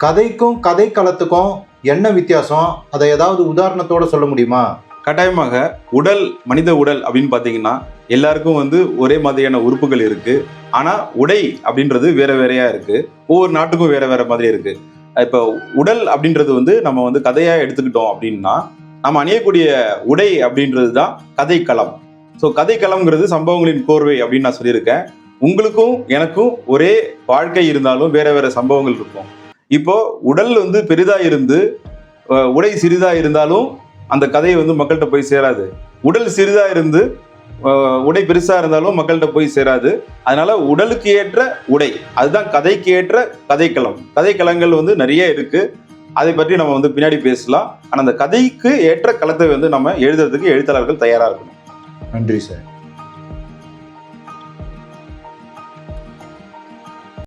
கதைக்கும் கதை களத்துக்கும் என்ன வித்தியாசம்? அதை ஏதாவது உதாரணத்தோட சொல்ல முடியுமா? கட்டாயமாக. மனித உடல் அப்படின்னு பார்த்தீங்கன்னா எல்லாருக்கும் ஒரே மாதிரியான உறுப்புகள் இருக்கு. ஆனா உடை அப்படின்றது வேற வேறையா இருக்கு. ஒவ்வொரு நாட்டுக்கும் வேற வேற மாதிரி இருக்கு. இப்போ உடல் அப்படின்றது நம்ம கதையா எடுத்துக்கிட்டோம் அப்படின்னா, நம்ம அணியக்கூடிய உடை அப்படின்றது தான் கதைக்களம். ஸோ கதைக்களம்ங்கிறது சம்பவங்களின் கோர்வை அப்படின்னு நான் சொல்லியிருக்கேன். உங்களுக்கும் எனக்கும் ஒரே வாழ்க்கை இருந்தாலும் வேற வேற சம்பவங்கள் இருக்கும். இப்போ உடல் பெரிதா இருந்து உடை சிறிதா இருந்தாலும் அந்த கதை மக்கள்கிட்ட போய் சேராது. உடல் சிறிதா இருந்து உடை பெருசா இருந்தாலும் மக்கள்கிட்ட போய் சேராது. அதனால உடலுக்கு ஏற்ற உடை, அதுதான் கதைக்கு ஏற்ற கதைக்களம். கதைக்களங்கள் நிறைய இருக்கு. அதை பற்றி நம்ம பின்னாடி பேசலாம். ஆனா அந்த கதைக்கு ஏற்ற களத்தை நம்ம எழுதுறதுக்கு எழுத்தாளர்கள் தயாரா இருக்கணும். நன்றி சார்.